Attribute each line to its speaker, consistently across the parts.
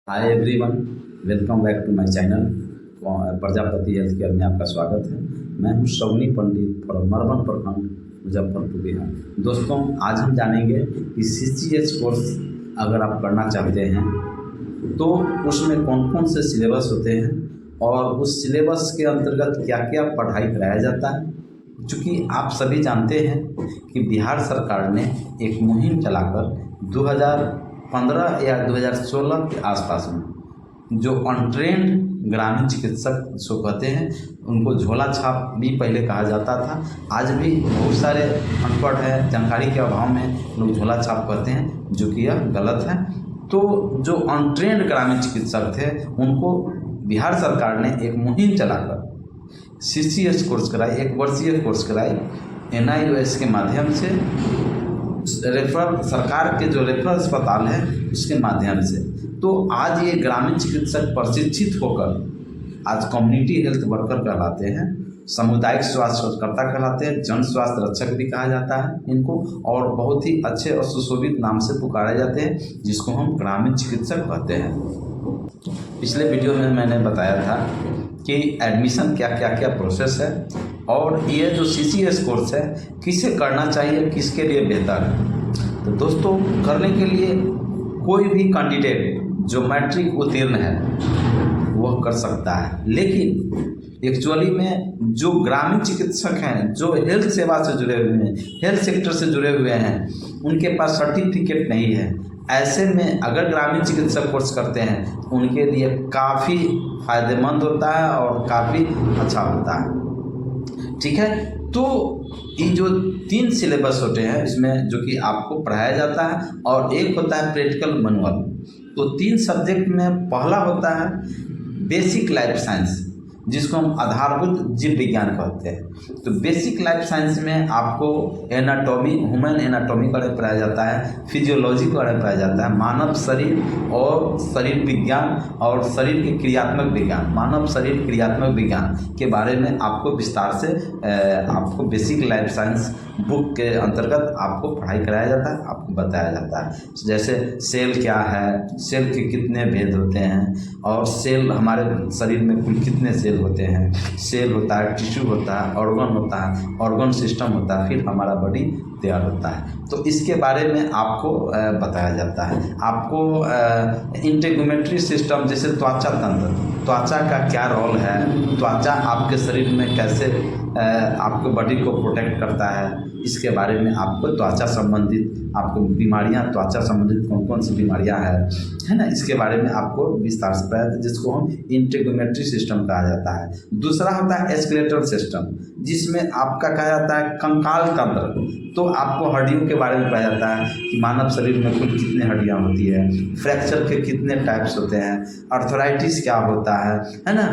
Speaker 1: Hi everyone, welcome back to my channel Prajapati health care में आपका स्वागत है। मैं हूं शगुनी पंडित फ्रॉम मरवन प्रखंड, मुजफ्फरपुर, बिहार। दोस्तों, आज हम जानेंगे कि CCH कोर्स अगर आप करना चाहते हैं तो उसमें कौन कौन से सिलेबस होते हैं और उस सिलेबस के अंतर्गत क्या क्या पढ़ाई कराया जाता है। चूँकि आप सभी जानते हैं कि बिहार सरकार ने एक मुहिम चलाकर 2015 या 2016 के आसपास में जो अनट्रेंड ग्रामीण चिकित्सक जो कहते हैं उनको झोला छाप भी पहले कहा जाता था। आज भी बहुत सारे अनपढ़ हैं, जानकारी के अभाव में लोग झोला छाप कहते हैं, जो कि यह गलत है। तो जो अनट्रेंड ग्रामीण चिकित्सक थे उनको बिहार सरकार ने एक मुहिम चलाकर CCH कोर्स कराई, 1 वर्षीय कोर्स कराई NIOS के माध्यम से, रेफरल सरकार के जो रेफरल अस्पताल है उसके माध्यम से। तो आज ये ग्रामीण चिकित्सक प्रशिक्षित होकर आज कम्युनिटी हेल्थ वर्कर कहलाते हैं, सामुदायिक स्वास्थ्यकर्ता कहलाते हैं, जन स्वास्थ्य रक्षक भी कहा जाता है इनको, और बहुत ही अच्छे और सुशोभित नाम से पुकारे जाते हैं, जिसको हम ग्रामीण चिकित्सक कहते हैं। पिछले वीडियो में मैंने बताया था कि एडमिशन क्या प्रोसेस है और ये जो CCH कोर्स है किसे करना चाहिए, किसके लिए बेहतर है। तो दोस्तों, करने के लिए कोई भी कैंडिडेट जो मैट्रिक उत्तीर्ण है वह कर सकता है, लेकिन एक्चुअली में जो ग्रामीण चिकित्सक हैं, जो हेल्थ सेवा से जुड़े हुए हैं, हेल्थ सेक्टर से जुड़े हुए हैं, उनके पास सर्टिफिकेट नहीं है। ऐसे में अगर ग्रामीण चिकित्सक कोर्स करते हैं उनके लिए काफ़ी फायदेमंद होता है और काफ़ी अच्छा होता है। ठीक है, तो ये जो 3 सिलेबस होते हैं इसमें जो कि आपको पढ़ाया जाता है, और एक होता है प्रैक्टिकल मैनुअल। तो 3 सब्जेक्ट में पहला होता है बेसिक लाइफ साइंस, जिसको हम आधारभूत जीव विज्ञान कहते हैं। तो बेसिक लाइफ साइंस में आपको एनाटॉमी, ह्यूमन एनाटॉमी का पढ़ाया जाता है, फिजियोलॉजी का पढ़ाया जाता है, मानव शरीर और शरीर विज्ञान और शरीर के क्रियात्मक विज्ञान, मानव शरीर क्रियात्मक विज्ञान के बारे में आपको विस्तार से आपको बेसिक लाइफ साइंस बुक के अंतर्गत आपको पढ़ाई कराया जाता है, आपको बताया जाता है। जैसे सेल क्या है, सेल के कितने भेद होते हैं, और सेल हमारे शरीर में कुल कितने सेल होते हैं। सेल होता है, टिश्यू होता है, ऑर्गन होता है, ऑर्गन सिस्टम होता है, फिर हमारा बॉडी तैयार होता है। तो इसके बारे में आपको बताया जाता है। आपको इंटेगुमेंट्री सिस्टम, जैसे त्वचा तंत्र, त्वचा का क्या रोल है, त्वचा आपके शरीर में कैसे आपके बॉडी को प्रोटेक्ट करता है, इसके बारे में आपको त्वचा संबंधित आपको बीमारियां, त्वचा संबंधित कौन कौन सी बीमारियां है ना, इसके बारे में आपको विस्तार से पढ़ाया, जिसको हम इंटेगुमेंट्री सिस्टम कहा जाता है। दूसरा होता है स्केलेटल सिस्टम, जिसमें आपका कहा जाता है कंकाल तंत्र। तो आपको हड्डियों के बारे में पढ़ाया जाता है कि मानव शरीर में कुल कितने हड्डियां होती है, फ्रैक्चर के कितने टाइप्स होते हैं, अर्थराइटिस क्या होता है ना,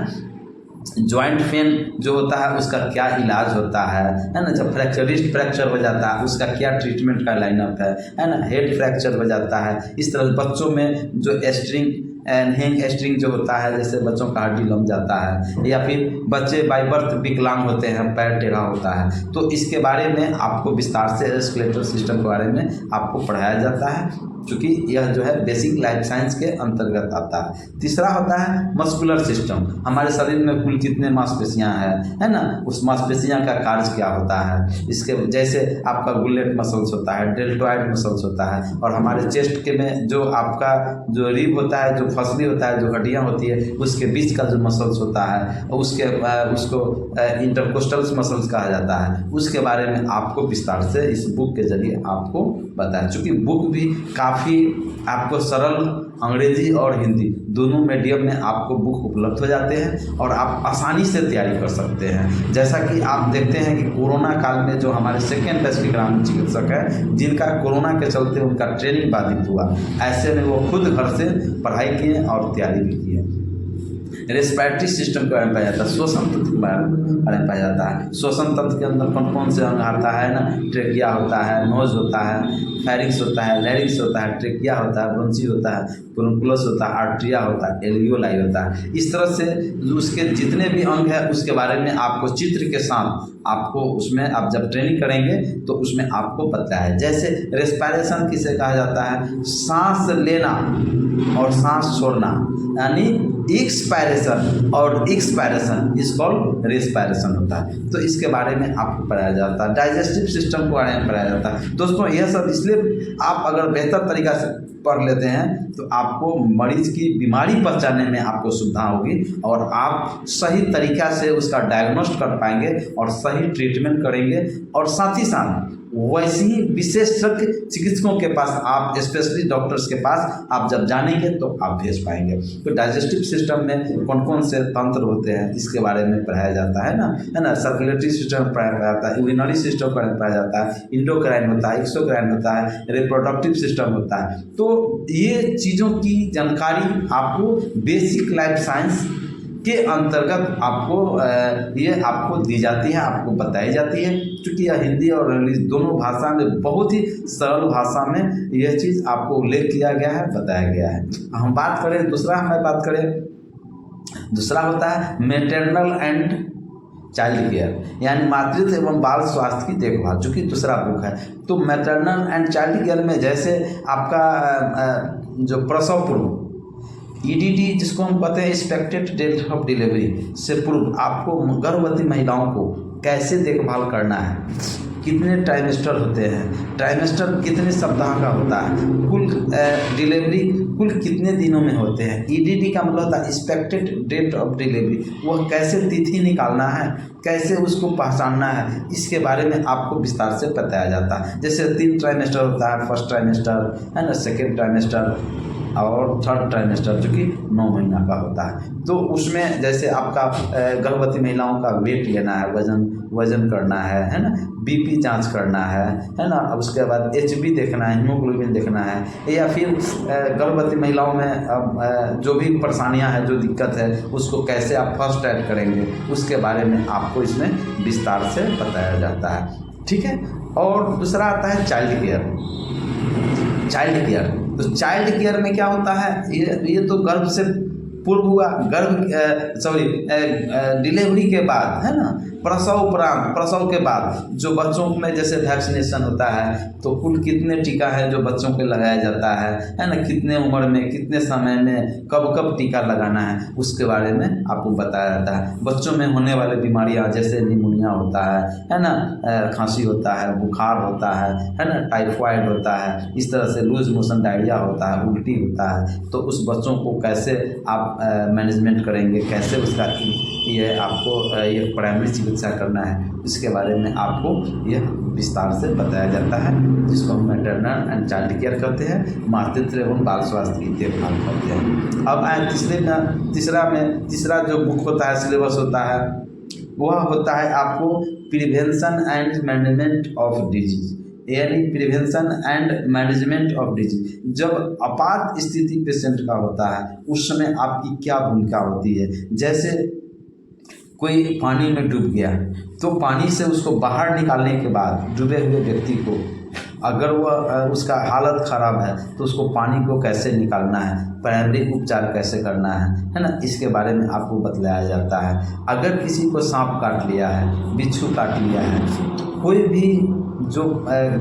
Speaker 1: जॉइंट पेन जो होता है उसका क्या इलाज होता है ना, जब फ्रैक्चर हो जाता है उसका क्या ट्रीटमेंट का लाइनअप है ना, हेड फ्रैक्चर हो जाता है। इस तरह बच्चों में जो स्ट्रिंग एंड हैंग स्ट्रिंग जो होता है, जैसे बच्चों का हड्डी लम जाता है, या फिर बच्चे बाय बर्थ विकलांग होते हैं, पैर टेढ़ा होता है, तो इसके बारे में आपको विस्तार से स्केलेटल सिस्टम के बारे में आपको पढ़ाया जाता है, क्योंकि यह जो है बेसिक लाइफ साइंस के अंतर्गत आता है। तीसरा होता है मस्कुलर सिस्टम, हमारे शरीर में कुल कितने मांसपेशियां हैं है ना, उस मांसपेशियां का कार्य क्या होता है। इसके जैसे आपका गुलेट मसल्स होता है, डेल्टॉइड मसल्स होता है, और हमारे चेस्ट के में जो आपका जो रिब होता है, जो फसली होता है, जो हड्डियां होती है, उसके बीच का जो मसल्स होता है उसके उसको इंटरकोस्टल्स मसल्स कहा जाता है। उसके बारे में आपको विस्तार से इस बुक के जरिए आपको बताया, चूँकि बुक भी काफ़ी आपको सरल अंग्रेजी और हिंदी दोनों मीडियम में आपको बुक उपलब्ध हो जाते हैं और आप आसानी से तैयारी कर सकते हैं। जैसा कि आप देखते हैं कि कोरोना काल में जो हमारे सेकेंड बैच के ग्रामीण चिकित्सक हैं, जिनका कोरोना के चलते उनका ट्रेनिंग बाधित हुआ, ऐसे में वो खुद घर से पढ़ाई किए और तैयारी भी की है। रेस्पिरेटरी सिस्टम के बारे में पाया जाता है, श्वसन तंत्र के बारे में पाया जाता है। श्वसन तंत्र के अंदर कौन कौन से अंग आता है ना, ट्रेकिया होता है, नोज होता है, फेरिक्स होता है, लैरिक्स होता है, ट्रेकिया होता है, ब्रोंची होता है, ब्रोंकुलस होता है, आर्ट्रिया होता है, एल्वियोलाई होता है। इस तरह से उसके जितने भी अंग है उसके बारे में आपको चित्र के साथ आपको उसमें आप जब ट्रेनिंग करेंगे तो उसमें आपको पता है। जैसे रेस्पिरेशन किसे कहा जाता है, सांस लेना और सांस छोड़ना, यानी एक्सपायरेशन और एक्सपायरेशन इस कॉल्ड रेस्पिरेशन होता है। तो इसके बारे में आपको पढ़ाया जाता है। डाइजेस्टिव सिस्टम के बारे में पढ़ाया जाता है। दोस्तों यह सब इसलिए आप अगर बेहतर तरीक़ा से पढ़ लेते हैं तो आपको मरीज की बीमारी पहचानने में आपको सुविधा होगी और आप सही तरीक़ा से उसका डायग्नोस्ट कर पाएंगे और सही ट्रीटमेंट करेंगे। और साथ ही साथ वैसे ही विशेषज्ञ चिकित्सकों के पास आप, स्पेशलिस्ट डॉक्टर्स के पास आप जब जानेंगे तो आप भेज पाएंगे। तो डाइजेस्टिव सिस्टम में कौन कौन से तंत्र होते हैं इसके बारे में पढ़ाया जाता है ना। सर्कुलेटरी सिस्टम पढ़ाया जाता है, यूरिनरी सिस्टम पढ़ाया जाता है, इंडोक्राइन होता है, एक्सोक्राइन होता है, रिप्रोडक्टिव सिस्टम होता है। तो ये चीज़ों की जानकारी आपको बेसिक लाइफ साइंस के अंतर्गत आपको ये आपको दी जाती है, आपको बताई जाती है। क्योंकि यह हिंदी और इंग्लिश दोनों भाषा में बहुत ही सरल भाषा में यह चीज़ आपको उल्लेख किया गया है, बताया गया है। हम बात करें दूसरा होता है मैटरनल एंड चाइल्ड केयर, यानी मातृत्व एवं बाल स्वास्थ्य की देखभाल, जो कि दूसरा बुक है। तो मैटरनल एंड चाइल्ड केयर में जैसे आपका जो प्रसव पूर्व EDD जिसको हम कहते हैं एक्सपेक्टेड डेट ऑफ डिलीवरी से पूर्व आपको गर्भवती महिलाओं को कैसे देखभाल करना है, कितने ट्राइमेस्टर होते हैं, ट्राइमेस्टर कितने सप्ताह का होता है, कुल डिलीवरी कुल कितने दिनों में होते हैं। EDD का मतलब होता है एक्सपेक्टेड डेट ऑफ डिलीवरी, वह कैसे तिथि निकालना है, कैसे उसको पहचानना है, इसके बारे में आपको विस्तार से बताया जाता है। जैसे 3 ट्राइमेस्टर होता है, फर्स्ट ट्राइमेस्टर है ना, सेकेंड ट्राइमेस्टर और थर्ड ट्राइमेस्टर जो कि 9 महीना का होता है। तो उसमें जैसे आपका गर्भवती महिलाओं का वेट लेना है, वजन करना है ना, BP जांच करना है ना, अब उसके बाद HB देखना है, हीमोग्लोबिन देखना है, या फिर गर्भवती महिलाओं में जो भी परेशानियां हैं, जो दिक्कत है, उसको कैसे आप फर्स्ट एड करेंगे, उसके बारे में आपको इसमें विस्तार से बताया जाता है। ठीक है। और दूसरा आता है चाइल्ड केयर। तो चाइल्ड केयर में क्या होता है, ये तो गर्भ से पूर्व हुआ, डिलीवरी के बाद है ना, प्रसव उपरांत, प्रसव के बाद जो बच्चों में जैसे वैक्सीनेशन होता है, तो कुल कितने टीका है जो बच्चों के लगाया जाता है ना, कितने उम्र में, कितने समय में, कब कब टीका लगाना है, उसके बारे में आपको बताया जाता है। बच्चों में होने वाले बीमारियां जैसे निमोनिया होता है ना, खांसी होता है, बुखार होता है ना, टाइफाइड होता है, इस तरह से लूज मोशन डायरिया होता है, उल्टी होता है, तो उस बच्चों को कैसे आप मैनेजमेंट करेंगे, कैसे उसका ये आपको ये प्राइमरी चिकित्सा करना है, इसके बारे में आपको यह विस्तार से बताया जाता है, जिसको हम मैटरनल एंड चाइल्ड केयर करते हैं, मातृत्व एवं बाल स्वास्थ्य की देखभाल करते हैं। अब आए तीसरा जो बुक होता है, सिलेबस होता है, वह होता है आपको prevention and management of disease, यानी prevention and management of disease. जब आपात स्थिति पेशेंट का होता है उस समय आपकी क्या भूमिका होती है। जैसे कोई पानी में डूब गया तो पानी से उसको बाहर निकालने के बाद डूबे हुए व्यक्ति को अगर वह उसका हालत ख़राब है तो उसको पानी को कैसे निकालना है, प्राइमरी उपचार कैसे करना है ना, इसके बारे में आपको बतलाया जाता है। अगर किसी को सांप काट लिया है, बिच्छू काट लिया है, कोई भी जो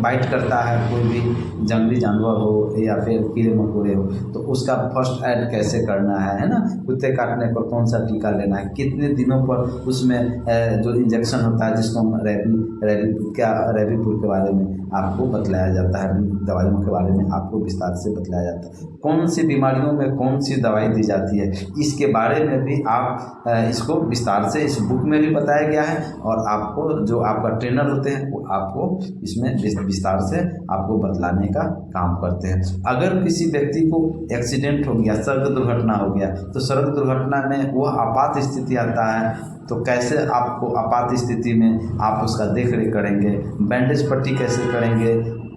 Speaker 1: बाइट करता है, कोई भी जंगली जानवर हो या फिर कीड़े मकोड़े हो, तो उसका फर्स्ट एड कैसे करना है ना, कुत्ते काटने पर कौन सा टीका लेना है, कितने दिनों पर उसमें जो इंजेक्शन होता है जिसको हम रेबीपुर के बारे में आपको बतलाया जाता है, दवाइयों के बारे में आपको विस्तार से बतलाया जाता है, कौन सी बीमारियों में कौन सी दवाई दी जाती है, इसके बारे में भी आप इसको विस्तार से इस बुक में भी बताया गया है। और आपको जो आपका ट्रेनर होते हैं वो आपको इसमें विस्तार से आपको बतलाने का काम करते हैं। अगर किसी व्यक्ति को एक्सीडेंट हो गया, सड़क दुर्घटना हो गया, तो सड़क दुर्घटना में वह आपात स्थिति आता है, तो कैसे आपको आपात स्थिति में आप उसका देख रेख करेंगे, बैंडेज पट्टी कैसे करेंगे,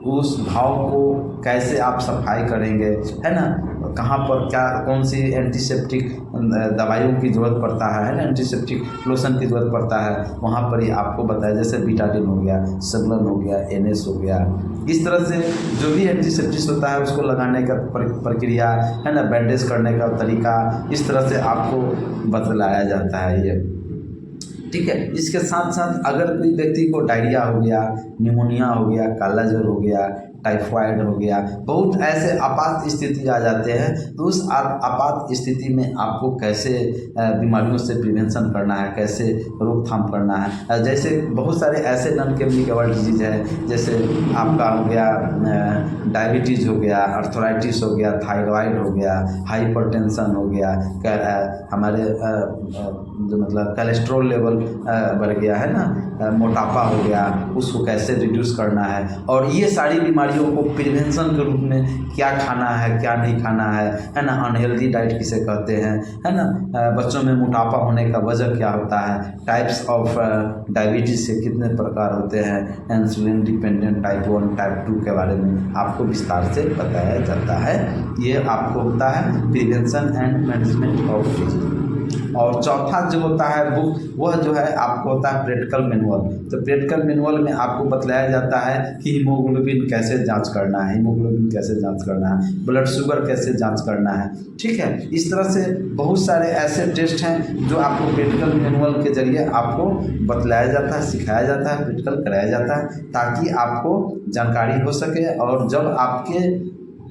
Speaker 1: उस घाव को कैसे आप सफाई करेंगे, है ना, कहाँ पर क्या कौन सी एंटीसेप्टिक दवाइयों की ज़रूरत पड़ता है ना, एंटीसेप्टिक लोशन की ज़रूरत पड़ता है, वहाँ पर ही आपको बताया। जैसे बीटाडिन हो गया, सेवलन हो गया, NS हो गया, इस तरह से जो भी एंटीसेप्टिक होता है उसको लगाने का प्रक्रिया है ना, बैंडेज करने का तरीका, इस तरह से आपको बतलाया जाता है ये, ठीक है। इसके साथ साथ अगर कोई व्यक्ति को डायरिया हो गया, निमोनिया हो गया, काला ज्वर हो गया, टाइफाइड हो गया, बहुत ऐसे आपात स्थिति आ जाते हैं, तो उस आपात स्थिति में आपको कैसे बीमारियों से प्रिवेंशन करना है, कैसे रोकथाम करना है। जैसे बहुत सारे ऐसे नॉन कम्युनिकेबल डिजीज है, जैसे आपका हो गया डायबिटीज़ हो गया, अर्थराइटिस हो गया, थायराइड हो गया, हाइपरटेंशन हो गया, हमारे जो मतलब कोलेस्ट्रॉल लेवल बढ़ गया है ना, मोटापा हो गया, उसको कैसे रिड्यूस करना है। और ये सारी बीमारियों को प्रिवेंशन के रूप में क्या खाना है, क्या नहीं खाना है ना, अनहेल्दी डाइट किसे कहते हैं, है ना, बच्चों में मोटापा होने का वजह क्या होता है, टाइप्स ऑफ डायबिटीज़ से कितने प्रकार होते हैं, इंसुलिन डिपेंडेंट टाइप 1 टाइप 2 के बारे में आपको विस्तार से बताया जाता है। ये आपको होता है prevention and management of disease. और चौथा जो होता है बुक, वह जो है आपको होता है प्रैक्टिकल मैनुअल। तो प्रैक्टिकल मैनुअल में आपको बतलाया जाता है कि हीमोग्लोबिन कैसे जांच करना है, हीमोग्लोबिन कैसे जांच करना है, ब्लड शुगर कैसे जांच करना है, ठीक है। इस तरह से बहुत सारे ऐसे टेस्ट हैं जो आपको प्रैक्टिकल मैनुअल के जरिए आपको बतलाया जाता है, सिखाया जाता है, प्रैक्टिकल कराया जाता है, ताकि आपको जानकारी हो सके। और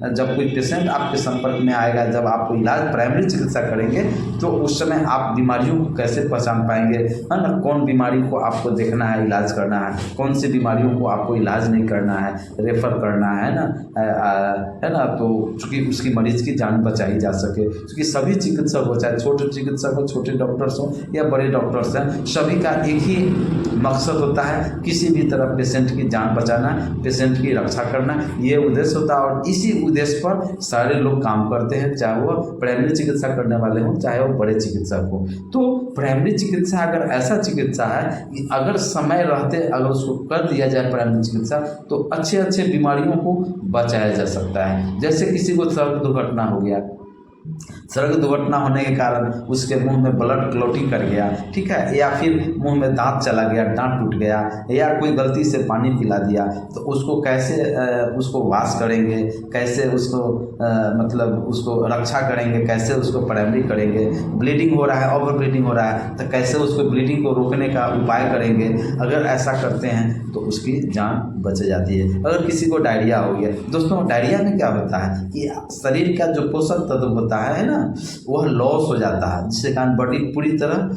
Speaker 1: जब कोई पेशेंट आपके संपर्क में आएगा, जब आपको इलाज प्राइमरी चिकित्सा करेंगे, तो उस समय आप बीमारियों को कैसे पहचान पाएंगे, है ना, कौन बीमारी को आपको देखना है, इलाज करना है, कौन सी बीमारियों को आपको इलाज नहीं करना है, रेफर करना है ना, है ना। तो चूँकि उसकी मरीज की जान बचाई जा सके, क्योंकि सभी चिकित्सक हो, चाहे छोटे चिकित्सक हो, छोटे डॉक्टर्स हो या बड़े डॉक्टर्स हैं, सभी का एक ही मकसद होता है, किसी भी तरह पेशेंट की जान बचाना, पेशेंट की रक्षा करना, ये उद्देश्य होता है। और इसी उद्देश्य पर सारे लोग काम करते हैं, चाहे वो प्राइमरी चिकित्सा करने वाले हों, चाहे वो बड़े चिकित्सक हो। तो प्राइमरी चिकित्सा अगर ऐसा चिकित्सा है कि अगर समय रहते अगर उसको कर दिया जाए प्राइमरी चिकित्सा, तो अच्छे बीमारियों को बचाया जा सकता है। जैसे किसी को सड़क दुर्घटना हो गया, सड़क दुर्घटना होने के कारण उसके मुंह में ब्लड क्लॉटिंग कर गया, ठीक है, या फिर मुंह में दांत चला गया, दांत टूट गया, या कोई गलती से पानी पिला दिया, तो उसको कैसे उसको वॉश करेंगे, कैसे उसको मतलब उसको रक्षा करेंगे, कैसे उसको प्राइमरी करेंगे। ब्लीडिंग हो रहा है, ओवर ब्लीडिंग हो रहा है, तो कैसे उसको ब्लीडिंग को रोकने का उपाय करेंगे। अगर ऐसा करते हैं तो उसकी जान बच जाती है। अगर किसी को डायरिया हो गया, दोस्तों डायरिया में क्या होता है कि शरीर का जो पोषक तत्व होता है ना, वह लॉस हो जाता है, जिसके कारण बॉडी पूरी तरह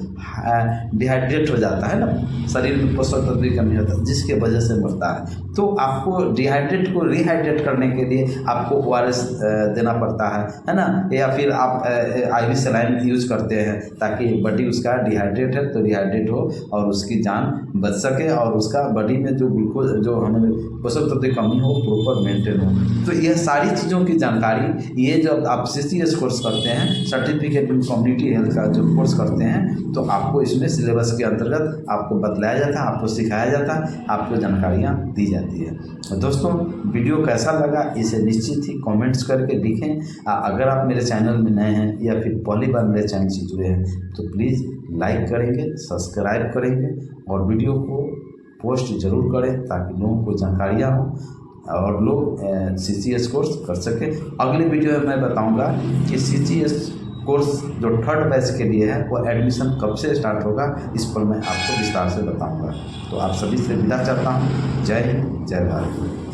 Speaker 1: डिहाइड्रेट हो जाता है ना, शरीर में पोषक तत्व की कमी होता है, जिसके वजह से मरता है। तो आपको डिहाइड्रेट को रिहाइड्रेट करने के लिए आपको ORS देना पड़ता है ना, या फिर आप IV सलाइन यूज करते हैं, ताकि बॉडी उसका डिहाइड्रेट है तो डिहाइड्रेट हो और उसकी जान बच सके, और उसका बॉडी में जो ग्लूकोज जो हमें पोषक तत्व की कमी हो प्रॉपर मेंटेन हो। तो यह सारी चीज़ों की जानकारी, ये जब आप CCS कोर्स करते हैं, सर्टिफिकेट इन कम्युनिटी हेल्थ का जो कोर्स करते हैं, तो आपको इसमें सिलेबस के अंतर्गत आपको बतलाया जाता है, आपको सिखाया जाता है, आपको जानकारियाँ दी जाती है। तो दोस्तों वीडियो कैसा लगा इसे निश्चित ही कमेंट्स करके लिखें। अगर आप मेरे चैनल में नए हैं या फिर पहली बार मेरे चैनल से जुड़े हैं, तो प्लीज़ लाइक करेंगे, सब्सक्राइब करेंगे और वीडियो को पोस्ट जरूर करें, ताकि लोगों को जानकारियाँ हों और लोग CCS कोर्स कर सकें। अगले वीडियो में मैं बताऊंगा कि CCS कोर्स जो 3rd बैच के लिए है, वो एडमिशन कब से स्टार्ट होगा, इस पर मैं आपको विस्तार से बताऊंगा। तो आप सभी से विदा चाहता हूँ। जय हिंद, जय भारत।